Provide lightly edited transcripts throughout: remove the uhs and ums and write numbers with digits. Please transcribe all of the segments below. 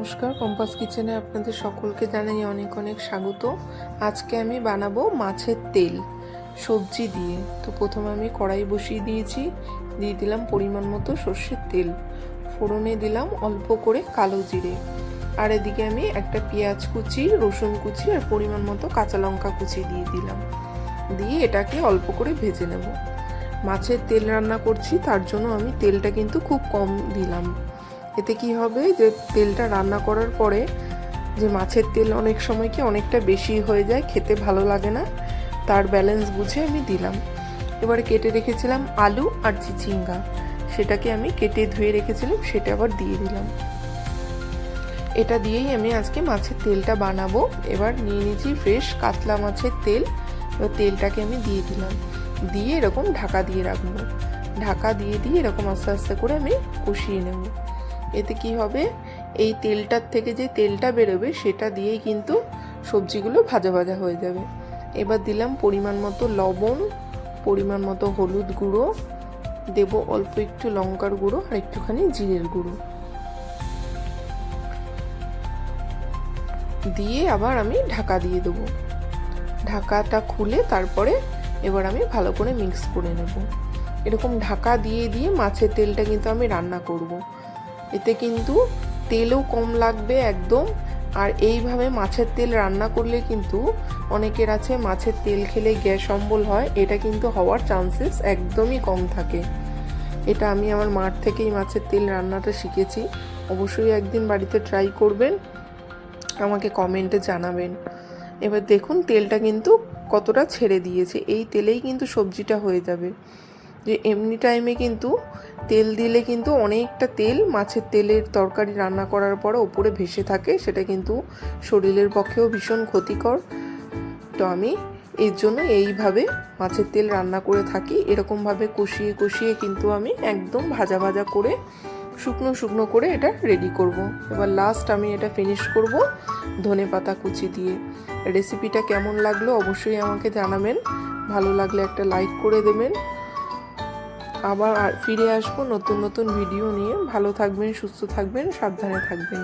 নমস্কার, কম্পাস কিচেনে আপনাদের সকলকে জানাই অনেক অনেক স্বাগত। আজকে আমি বানাবো মাছের তেল সবজি দিয়ে। তো প্রথমে আমি কড়াই বসিয়ে দিয়েছি, দিয়ে দিলাম পরিমাণ মতো সর্ষের তেল, ফোড়নে দিলাম অল্প করে কালো জিরে, আর এদিকে আমি একটা পেঁয়াজ কুচি, রসুন কুচি আর পরিমাণ মতো কাঁচা লঙ্কা কুচি দিয়ে দিলাম। দিয়ে এটাকে অল্প করে ভেজে নেব। মাছের তেল রান্না করছি, তার জন্য আমি তেলটা কিন্তু খুব কম দিলাম। এতে কি হবে, যে তেলটা রান্না করার পরে যে মাছের তেল অনেক সময় কি অনেকটা বেশি হয়ে যায়, খেতে ভালো লাগে না, তার ব্যালেন্স বুঝে আমি দিলাম। এবারে কেটে রেখেছিলাম আলু আর চিচিঙ্গা, সেটাকে আমি কেটে ধুয়ে রেখেছিলাম, সেটা আবার দিয়ে দিলাম। এটা দিয়েই আমি আজকে মাছের তেলটা বানাবো। এবার নিয়ে নিয়েছি ফ্রেশ কাতলা মাছের তেল। এবার তেলটাকে আমি দিয়ে দিলাম, দিয়ে এরকম ঢাকা দিয়ে রাখবো। ঢাকা দিয়ে এরকম আস্তে আস্তে করে আমি কষিয়ে নেব। এতে কি হবে, এই তেলটার থেকে যে তেলটা বেরোবে সেটা দিয়েই কিন্তু সবজিগুলো ভাজা ভাজা হয়ে যাবে। এবার দিলাম পরিমাণ মতো লবণ, পরিমাণ মতো হলুদ গুঁড়ো, দেব অল্প একটু লঙ্কার গুঁড়ো আর একটুখানি জিরের গুঁড়ো দিয়ে আবার আমি ঢাকা দিয়ে দেবো। ঢাকাটা খুলে তারপরে এবার আমি ভালো করে মিক্স করে নেব। এরকম ঢাকা দিয়ে মাছের তেলটা কিন্তু আমি রান্না করব। এতে কিন্তু তেলও কম লাগবে একদম। আর এইভাবে মাছের তেল রান্না করলে কিন্তু অনেকের আছে মাছের তেল খেলে গ্যাস অম্বল হয়, এটা কিন্তু হওয়ার চান্সেস একদমই কম থাকে। এটা আমি আমার মার থেকেই মাছের তেল রান্নাটা শিখেছি। অবশ্যই একদিন বাড়িতে ট্রাই করবেন, আমাকে কমেন্টে জানাবেন। এবার দেখুন তেলটা কিন্তু কতটা ছেড়ে দিয়েছে, এই তেলেই কিন্তু সবজিটা হয়ে যাবে। যে এমনি টাইমে কিন্তু তেল দিলে কিন্তু অনেকটা তেল মাছের তেলের তরকারি রান্না করার পরে ওপরে ভেসে থাকে, সেটা কিন্তু শরীরের পক্ষেও ভীষণ ক্ষতিকর। তো আমি এর জন্য এইভাবে মাছের তেল রান্না করে থাকি। এরকমভাবে কষিয়ে কিন্তু আমি একদম ভাজা ভাজা করে শুকনো শুকনো করে এটা রেডি করব। এবার লাস্ট আমি এটা ফিনিশ করব ধনেপাতা কুচি দিয়ে। রেসিপিটা কেমন লাগলো অবশ্যই আমাকে জানাবেন, ভালো লাগলে একটা লাইক করে দেবেন। আবার ফিরে আসবো নতুন নতুন ভিডিও নিয়ে। ভালো থাকবেন, সুস্থ থাকবেন, সাবধানে থাকবেন।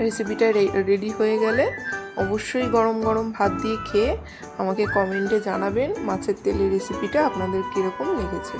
রেসিপিটা রেডি হয়ে গেলে অবশ্যই গরম গরম ভাত দিয়ে খেয়ে আমাকে কমেন্টে জানাবেন মাছের তেলের রেসিপিটা আপনাদের কীরকম লেগেছে।